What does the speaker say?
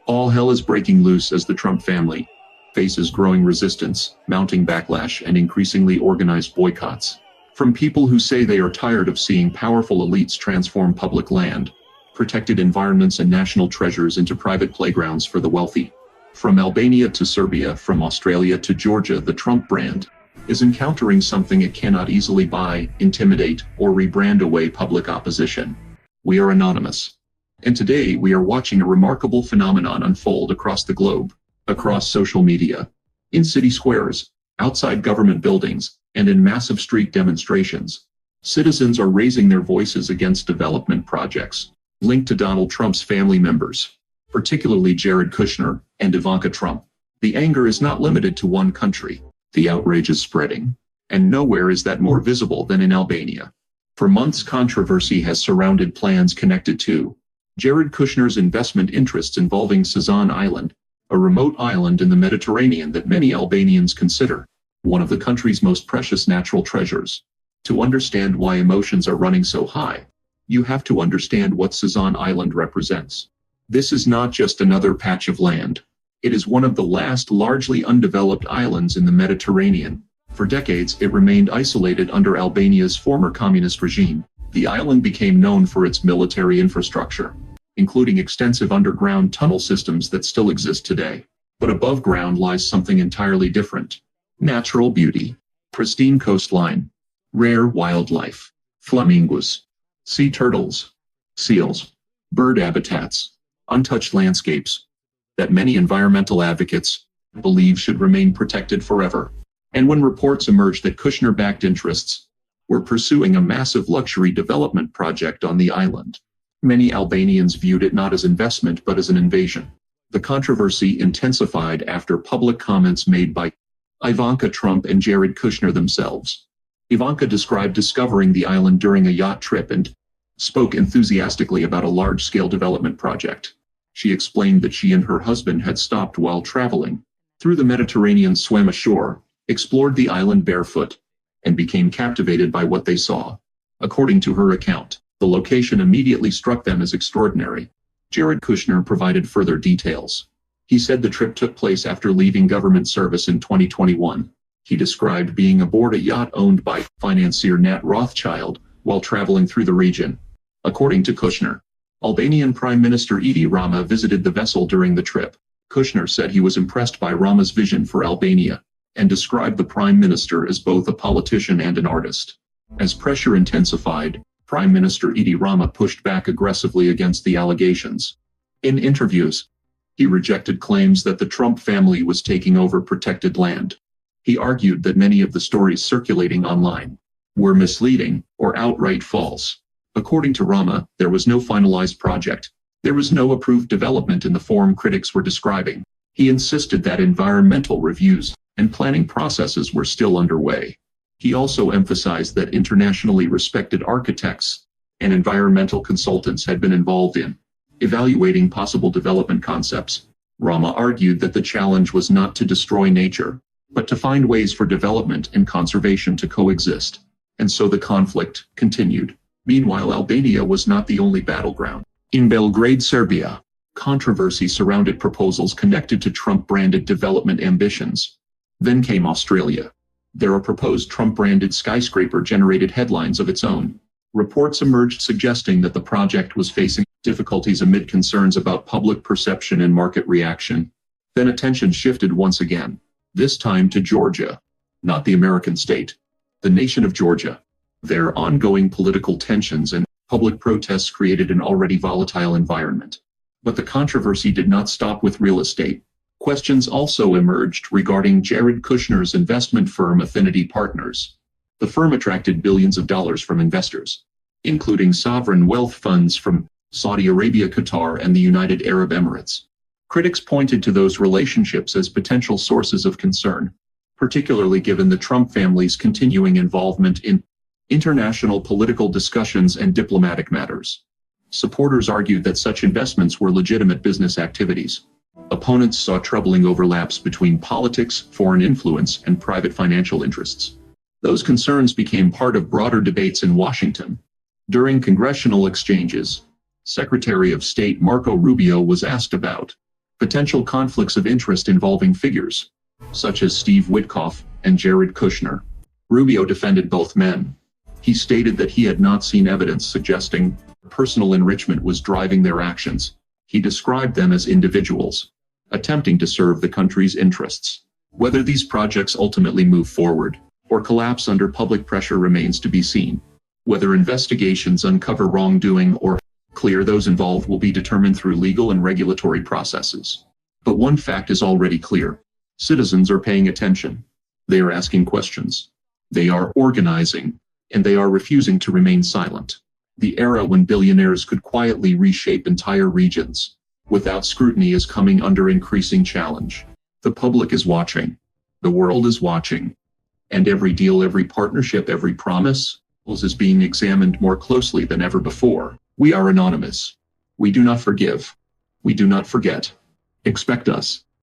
All hell is breaking loose as the Trump family faces growing resistance, mounting backlash, and increasingly organized boycotts. From people who say they are tired of seeing powerful elites transform public land, protected environments, and national treasures into private playgrounds for the wealthy. From Albania to Serbia, from Australia to Georgia, the Trump brand is encountering something it cannot easily buy, intimidate, or rebrand away: public opposition. We are anonymous. And today we are watching a remarkable phenomenon unfold across the globe, across social media, in city squares, outside government buildings, and in massive street demonstrations. Citizens are raising their voices against development projects linked to Donald Trump's family members, particularly Jared Kushner and Ivanka Trump. The anger is not limited to one country. The outrage is spreading, and nowhere is that more visible than in Albania. For months, controversy has surrounded plans connected to Jared Kushner's investment interests involving Sazan Island, a remote island in the Mediterranean that many Albanians consider one of the country's most precious natural treasures. To understand why emotions are running so high, you have to understand what Sazan Island represents. This is not just another patch of land. It is one of the last largely undeveloped islands in the Mediterranean. For decades, it remained isolated under Albania's former communist regime. The island became known for its military infrastructure, including extensive underground tunnel systems that still exist today. But above ground lies something entirely different: natural beauty, pristine coastline, rare wildlife, flamingos, sea turtles, seals, bird habitats, untouched landscapes that many environmental advocates believe should remain protected forever. And when reports emerged that Kushner-backed interests were pursuing a massive luxury development project on the island, many Albanians viewed it not as investment but as an invasion. The controversy intensified after public comments made by Ivanka Trump and Jared Kushner themselves. Ivanka described discovering the island during a yacht trip and spoke enthusiastically about a large-scale development project. She explained that she and her husband had stopped while traveling through the Mediterranean, swam ashore, explored the island barefoot, and became captivated by what they saw. According to her account, the location immediately struck them as extraordinary. Jared Kushner provided further details. He said the trip took place after leaving government service in 2021. He described being aboard a yacht owned by financier Nat Rothschild while traveling through the region. According to Kushner, Albanian Prime Minister Edi Rama visited the vessel during the trip. Kushner said he was impressed by Rama's vision for Albania and described the Prime Minister as both a politician and an artist. As pressure intensified, Prime Minister Edi Rama pushed back aggressively against the allegations. In interviews, he rejected claims that the Trump family was taking over protected land. He argued that many of the stories circulating online were misleading or outright false. According to Rama, there was no finalized project. There was no approved development in the form critics were describing. He insisted that environmental reviews and planning processes were still underway. He also emphasized that internationally respected architects and environmental consultants had been involved in evaluating possible development concepts. Rama argued that the challenge was not to destroy nature, but to find ways for development and conservation to coexist. And so the conflict continued. Meanwhile, Albania was not the only battleground. In Belgrade, Serbia, controversy surrounded proposals connected to Trump-branded development ambitions. Then came Australia. There, a proposed Trump-branded skyscraper generated headlines of its own. Reports emerged suggesting that the project was facing difficulties amid concerns about public perception and market reaction. Then attention shifted once again, this time to Georgia. Not the American state, the nation of Georgia. Their ongoing political tensions and public protests created an already volatile environment. But the controversy did not stop with real estate. Questions also emerged regarding Jared Kushner's investment firm Affinity Partners. The firm attracted billions of dollars from investors, including sovereign wealth funds from Saudi Arabia, Qatar, and the United Arab Emirates. Critics pointed to those relationships as potential sources of concern, particularly given the Trump family's continuing involvement in international political discussions and diplomatic matters. Supporters argued that such investments were legitimate business activities. Opponents saw troubling overlaps between politics, foreign influence, and private financial interests. Those concerns became part of broader debates in Washington. During congressional exchanges, Secretary of State Marco Rubio was asked about Potential conflicts of interest involving figures, such as Steve Witkoff and Jared Kushner. Rubio defended both men. He stated that he had not seen evidence suggesting personal enrichment was driving their actions. He described them as individuals, attempting to serve the country's interests. Whether these projects ultimately move forward or collapse under public pressure remains to be seen. Whether investigations uncover wrongdoing or clear those involved will be determined through legal and regulatory processes. But one fact is already clear. Citizens are paying attention. They are asking questions. They are organizing, and they are refusing to remain silent. The era when billionaires could quietly reshape entire regions without scrutiny is coming under increasing challenge. The public is watching. The world is watching. And every deal, every partnership, every promise is being examined more closely than ever before. We are anonymous. We do not forgive. We do not forget. Expect us.